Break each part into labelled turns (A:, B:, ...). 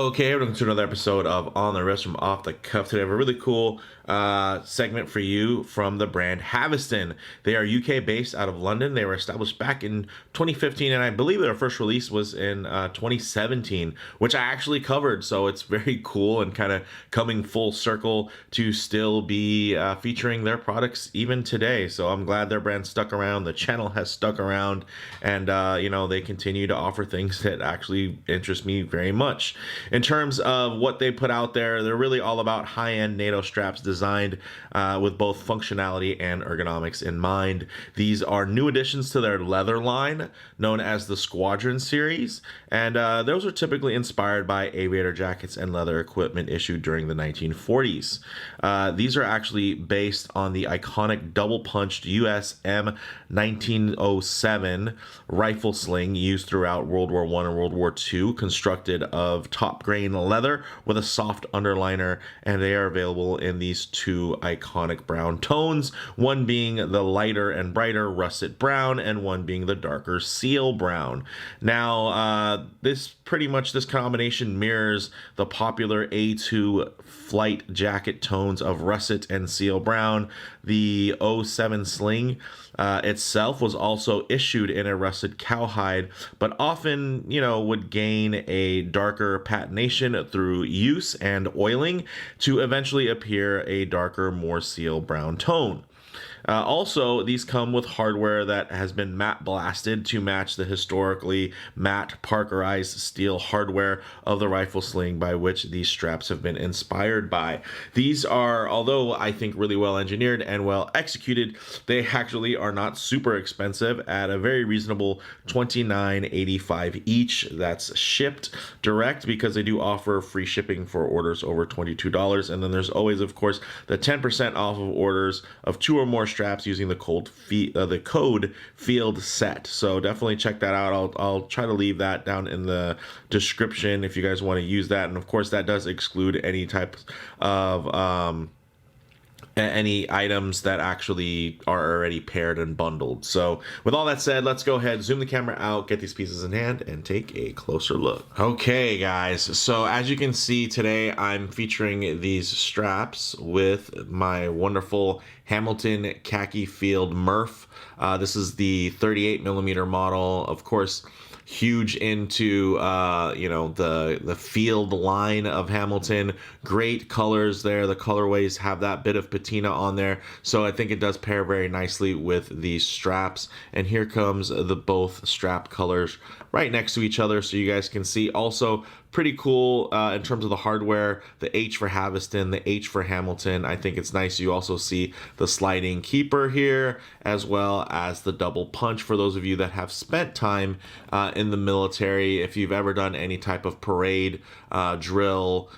A: Okay, welcome to another episode of On the Wrist from Off the Cuff. Today, I have a really cool segment for you from the brand Haveston. They are UK based out of London. They were established back in 2015, and I believe their first release was in 2017, which I actually covered. So it's very cool and kind of coming full circle to still be featuring their products even today. So I'm glad their brand stuck around. The channel has stuck around, and they continue to offer things that actually interest me very much. In terms of what they put out there, they're really all about high-end NATO straps designed with both functionality and ergonomics in mind. These are new additions to their leather line, known as the Squadron series, and those are typically inspired by aviator jackets and leather equipment issued during the 1940s. These are actually based on the iconic double-punched US M-1907 rifle sling used throughout World War I and World War II, constructed of top grain leather with a soft underliner, and they are available in these two iconic brown tones, one being the lighter and brighter russet brown and one being the darker seal brown. Now this combination mirrors the popular A2 flight jacket tones of russet and seal brown. The '07 sling itself was also issued in a russet cowhide, but often, would gain a darker patination through use and oiling to eventually appear a darker, more seal brown tone. Also, these come with hardware that has been matte blasted to match the historically matte Parkerized steel hardware of the rifle sling by which these straps have been inspired by. These are, although I think really well engineered and well executed, they actually are not super expensive at a very reasonable $29.85 each. That's shipped direct because they do offer free shipping for orders over $22. And then there's always, of course, the 10% off of orders of 2 or more straps using the code field set. So definitely check that out. I'll try to leave that down in the description if you guys want to use that. And of course, that does exclude any type of any items that actually are already paired and bundled. So with all that said, let's go ahead, zoom the camera out, get these pieces in hand, and take a closer look. Okay, guys, so as you can see today, I'm featuring these straps with my wonderful Hamilton Khaki Field Murph. This is the 38 millimeter model. Of course, huge into the field line of Hamilton. Great colors there. The colorways have that bit of patina on there, so I think it does pair very nicely with these straps. And here comes the both strap colors right next to each other, so you guys can see. Also pretty cool in terms of the hardware, the H for Haveston, the H for Hamilton. I think it's nice. You also see the sliding keeper here, as well as the double punch for those of you that have spent time in the military. If you've ever done any type of parade, drill,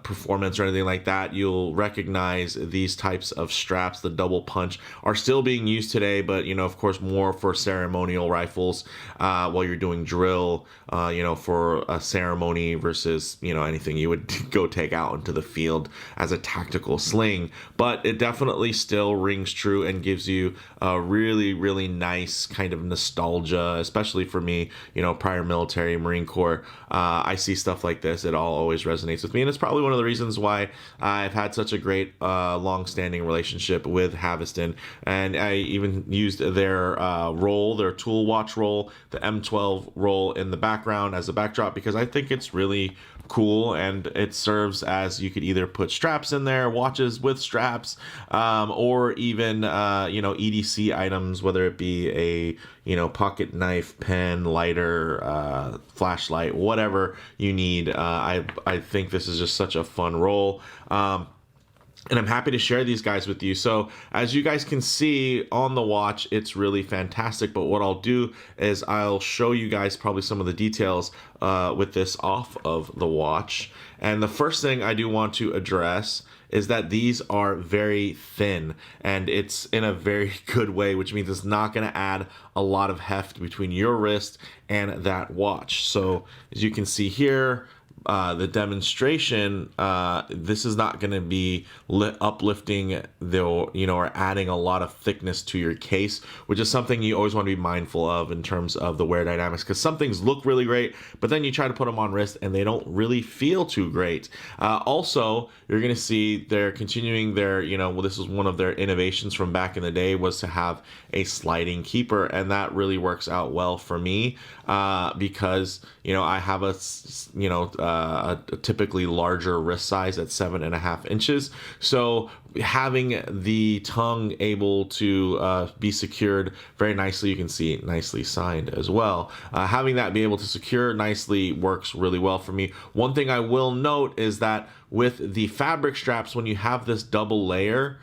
A: performance or anything like that, you'll recognize these types of straps. The double punch are still being used today, but of course more for ceremonial rifles while you're doing drill, for a ceremony versus anything you would go take out into the field as a tactical sling. But it definitely still rings true and gives you a really, really nice kind of nostalgia, especially for me, prior military, Marine Corps. I see stuff like this, it all always resonates with me, and it's probably one of the reasons why I've had such a great long-standing relationship with Haveston. And I even used their their tool watch roll, the M12 roll in the background as a backdrop, because I think it's really cool, and it serves as, you could either put straps in there, watches with straps, or even EDC items, whether it be a pocket knife, pen, lighter, flashlight, whatever you need. I think this is just such a fun roll. And I'm happy to share these guys with you. So as you guys can see on the watch, it's really fantastic. But what I'll do is I'll show you guys probably some of the details with this off of the watch. And the first thing I do want to address is that these are very thin, and it's in a very good way, which means it's not going to add a lot of heft between your wrist and that watch. So as you can see here, the demonstration, this is not going to be uplifting or adding a lot of thickness to your case, which is something you always want to be mindful of in terms of the wear dynamics, because some things look really great, but then you try to put them on wrist and they don't really feel too great. Also, you're going to see they're continuing their, this was one of their innovations from back in the day, was to have a sliding keeper, and that really works out well for me because I have a typically larger wrist size at 7.5 inches. So having the tongue able to be secured very nicely, you can see it nicely signed as well. Having that be able to secure nicely works really well for me. One thing I will note is that with the fabric straps, when you have this double layer,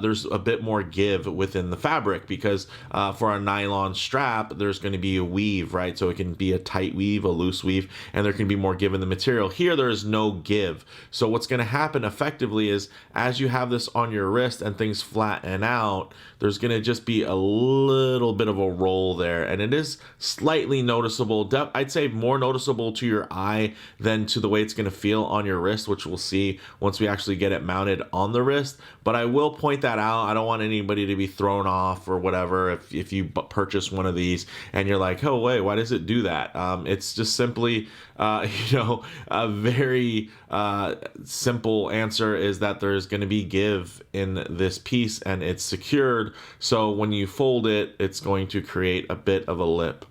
A: there's a bit more give within the fabric, because for a nylon strap, there's going to be a weave, right? So it can be a tight weave, a loose weave, and there can be more give in the material. Here, there is no give. So what's going to happen effectively is, as you have this on your wrist and things flatten out, there's going to just be a little bit of a roll there, and it is slightly noticeable. I'd say more noticeable to your eye than to the way it's going to feel on your wrist, which we'll see once we actually get it mounted on the wrist. But I will point that out. I don't want anybody to be thrown off or whatever if you purchase one of these and you're like, oh wait, why does it do that? It's just simply a very simple answer is that there's going to be give in this piece and it's secured. So when you fold it, it's going to create a bit of a lip.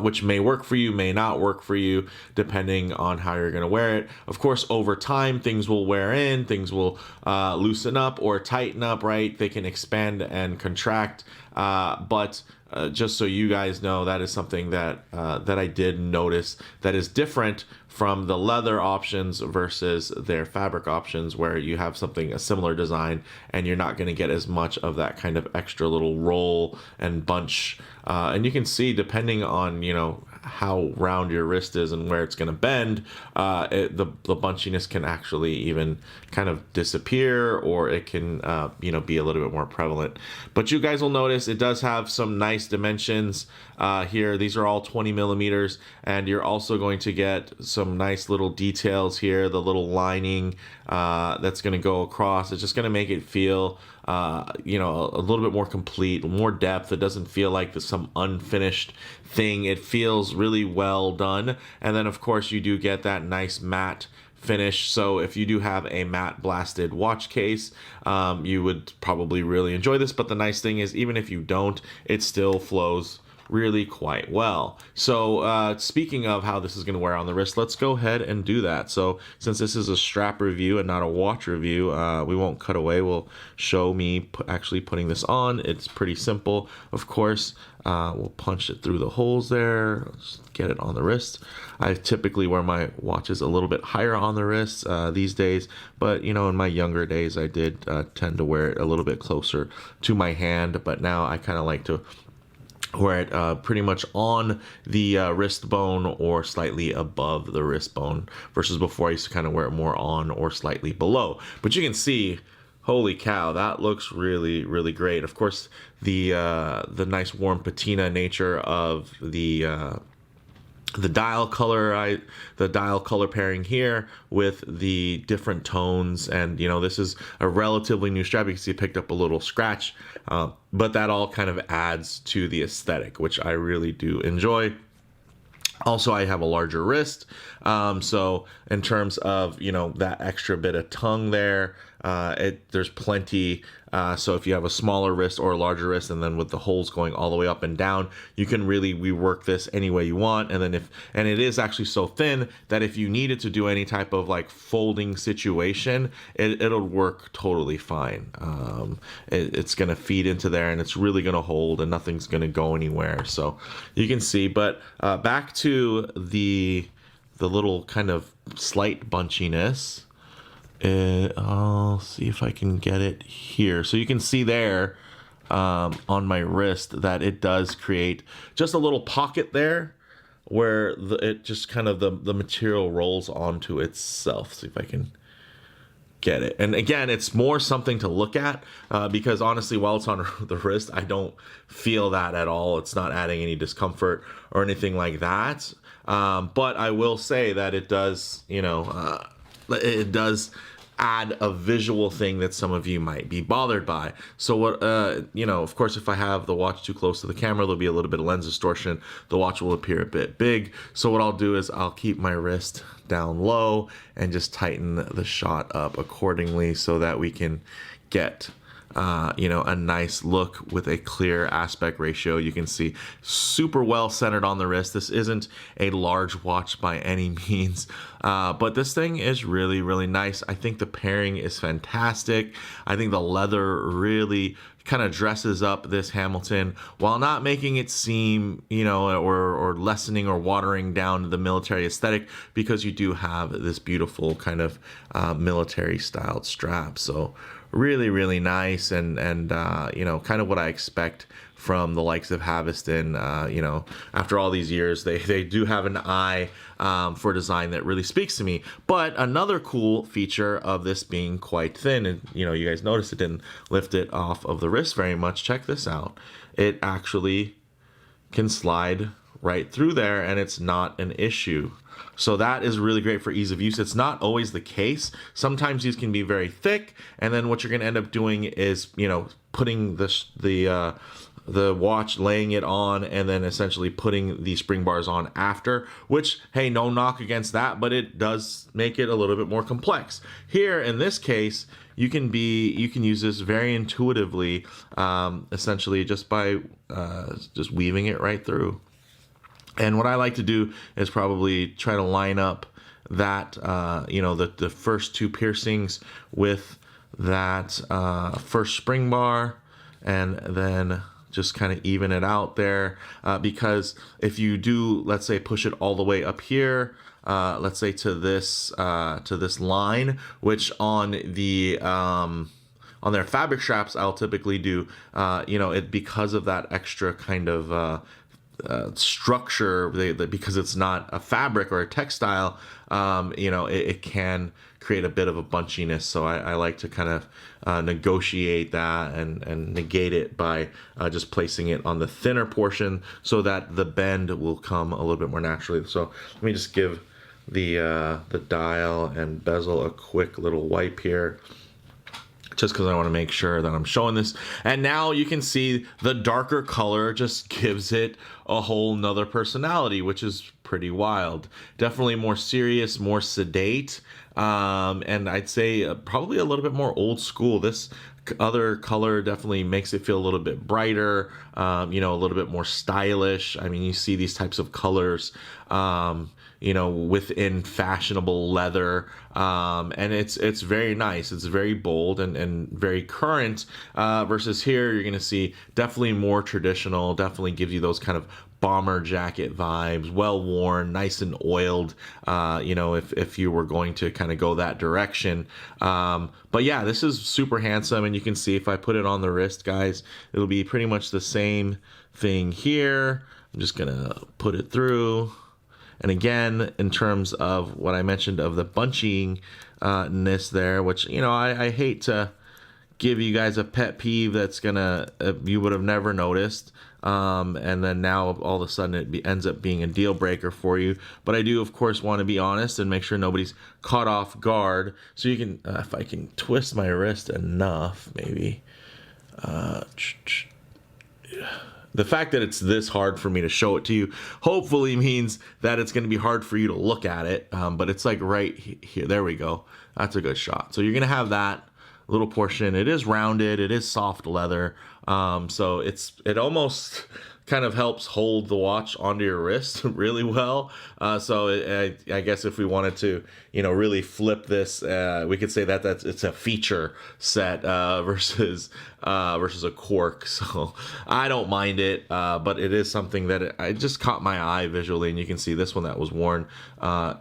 A: Which may work for you, may not work for you, depending on how you're going to wear it. Of course, over time, things will wear in, things will loosen up or tighten up, right? They can expand and contract, but just so you guys know, that is something that I did notice that is different from the leather options versus their fabric options, where you have a similar design and you're not going to get as much of that kind of extra little roll and bunch. And you can see, depending on how round your wrist is and where it's going to bend, the bunchiness can actually even kind of disappear, or it can be a little bit more prevalent. But you guys will notice it does have some nice dimensions here. These are all 20 millimeters, and you're also going to get some nice little details here. The little lining that's going to go across, it's just going to make it feel a little bit more complete, more depth. It doesn't feel like some unfinished thing. It feels really well done. And then of course you do get that nice matte finish. So if you do have a matte blasted watch case, you would probably really enjoy this. But the nice thing is, even if you don't, it still flows really quite well. So speaking of how this is going to wear on the wrist, let's go ahead and do that. So since this is a strap review and not a watch review, we won't cut away. We'll show me actually putting this on. It's pretty simple. Of course, we'll punch it through the holes there. Let's get it on the wrist. I typically wear my watches a little bit higher on the wrists these days, but in my younger days, I did tend to wear it a little bit closer to my hand, but now I kind of like to wear it pretty much on the wrist bone or slightly above the wrist bone, versus before I used to kind of wear it more on or slightly below. But you can see, holy cow, that looks really, really great. Of course, the nice warm patina nature of the dial color pairing here with the different tones, and this is a relatively new strap. You can see it picked up a little scratch, but that all kind of adds to the aesthetic, which I really do enjoy. Also, I have a larger wrist, so in terms of that extra bit of tongue there, there's plenty. So if you have a smaller wrist or a larger wrist, and then with the holes going all the way up and down, you can really rework this any way you want. And then it is actually so thin that if you needed to do any type of like folding situation, it'll work totally fine. It's gonna feed into there, and it's really gonna hold, and nothing's gonna go anywhere. So you can see. But back to the little kind of slight bunchiness. I'll see if I can get it here. So you can see there on my wrist that it does create just a little pocket there where it just kind of the material rolls onto itself. See if I can get it. And again, it's more something to look at because honestly, while it's on the wrist, I don't feel that at all. It's not adding any discomfort or anything like that. But I will say that it does, it does add a visual thing that some of you might be bothered by. So what, of course, if I have the watch too close to the camera, there'll be a little bit of lens distortion. The watch will appear a bit big. So what I'll do is I'll keep my wrist down low and just tighten the shot up accordingly so that we can get a nice look with a clear aspect ratio. You can see super well centered on the wrist. This isn't a large watch by any means, but this thing is really, really nice. I think the pairing is fantastic. I think the leather really kind of dresses up this Hamilton while not making it seem, or lessening or watering down the military aesthetic, because you do have this beautiful kind of military styled strap. So really, really nice, and kind of what I expect from the likes of Haveston. After all these years, they do have an eye for design that really speaks to me. But another cool feature of this being quite thin, and you guys notice it didn't lift it off of the wrist very much. Check this out. It actually can slide right through there, and it's not an issue. So that is really great for ease of use. It's not always the case. Sometimes these can be very thick, and then what you're going to end up doing is, putting the watch, laying it on, and then essentially putting the spring bars on after, which, hey, no knock against that, but it does make it a little bit more complex. Here, in this case, you can use this very intuitively, essentially just by just weaving it right through. And what I like to do is probably try to line up that, the first two piercings with that first spring bar, and then just kind of even it out there. Because if you do, let's say, push it all the way up here, let's say to this line, which on their fabric straps, I'll typically do, because of that extra kind of structure, because it's not a fabric or a textile, it can create a bit of a bunchiness. So I like to kind of negotiate that and negate it by just placing it on the thinner portion so that the bend will come a little bit more naturally. So let me just give the dial and bezel a quick little wipe here, just because I want to make sure that I'm showing this. And now you can see the darker color just gives it a whole nother personality, which is pretty wild. Definitely more serious, more sedate, and I'd say probably a little bit more old school. This other color definitely makes it feel a little bit brighter, a little bit more stylish. I mean, you see these types of colors within fashionable leather, and it's very nice. It's very bold and very current, versus here you're gonna see definitely more traditional. Definitely gives you those kind of bomber jacket vibes, well worn, nice and oiled, if you were going to kind of go that direction. But yeah, this is super handsome, and you can see if I put it on the wrist, guys, it'll be pretty much the same thing here. I'm just gonna put it through. And again, in terms of what I mentioned of the bunchiness there, which, I hate to give you guys a pet peeve that's gonna, you would have never noticed. And then now all of a sudden it ends up being a deal breaker for you. But I do, of course, want to be honest and make sure nobody's caught off guard. So you can, if I can twist my wrist enough, maybe, the fact that it's this hard for me to show it to you hopefully means that it's going to be hard for you to look at it. But it's like right here. There we go. That's a good shot. So you're going to have that little portion. It is rounded. It is soft leather. So it almost kind of helps hold the watch onto your wrist really well. So I guess if we wanted to, really flip this, we could say that it's a feature set versus a cork. So I don't mind it, but it is something that it just caught my eye visually, and you can see this one that was worn.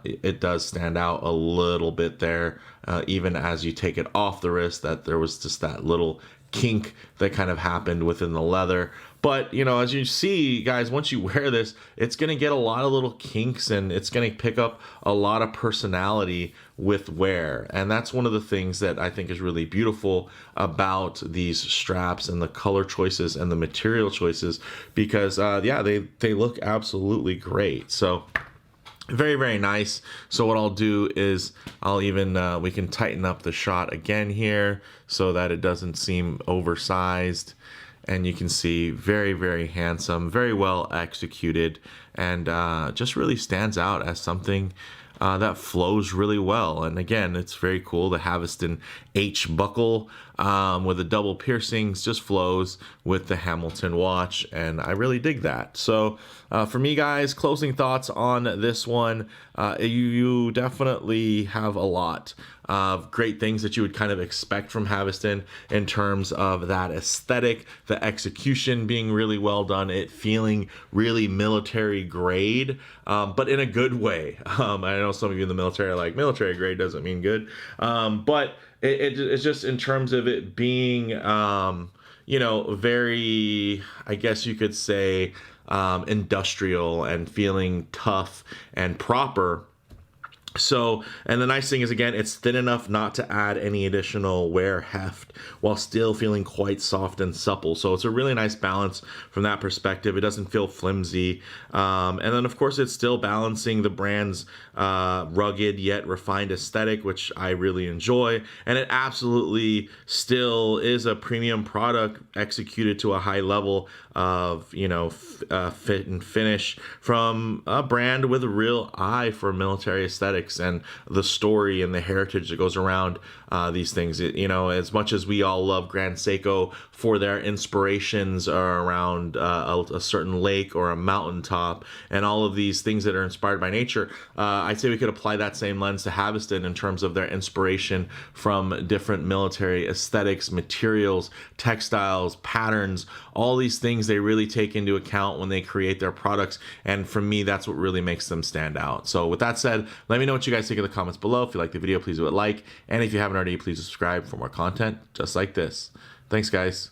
A: It does stand out a little bit there, even as you take it off the wrist, that there was just that little kink that kind of happened within the leather. But, you know, as you see, guys, once you wear this, it's going to get a lot of little kinks, and it's going to pick up a lot of personality with wear. And that's one of the things that I think is really beautiful about these straps and the color choices and the material choices, because yeah, they look absolutely great. So very, very nice. So what I'll do is I'll even we can tighten up the shot again here so that it doesn't seem oversized. And you can see very, very handsome, very well executed, and just really stands out as something that flows really well. And again, it's very cool. The Haveston H buckle with the double piercings just flows with the Hamilton watch, and I really dig that. So for me, guys, closing thoughts on this one, you definitely have a lot of great things that you would kind of expect from Haveston in terms of that aesthetic, the execution being really well done, it feeling really military grade, but in a good way. I know some of you in the military are like, military grade doesn't mean good, but it's just in terms of it being, you know, very, I guess you could say, industrial and feeling tough and proper. So, and the nice thing is, again, it's thin enough not to add any additional wear heft while still feeling quite soft and supple. So it's a really nice balance from that perspective. It doesn't feel flimsy. And then, of course, it's still balancing the brand's rugged yet refined aesthetic, which I really enjoy. And it absolutely still is a premium product executed to a high level of, you know, fit and finish from a brand with a real eye for military aesthetics and the story and the heritage that goes around these things. You know, as much as we all love Grand Seiko for their inspirations around a certain lake or a mountaintop and all of these things that are inspired by nature, I'd say we could apply that same lens to Haveston in terms of their inspiration from different military aesthetics, materials, textiles, patterns, all these things they really take into account when they create their products. And for me, that's what really makes them stand out. So with that said, let me know what you guys think in the comments below. If you like the video, please do a like. And if you haven't already, please subscribe for more content just like this. Thanks, guys.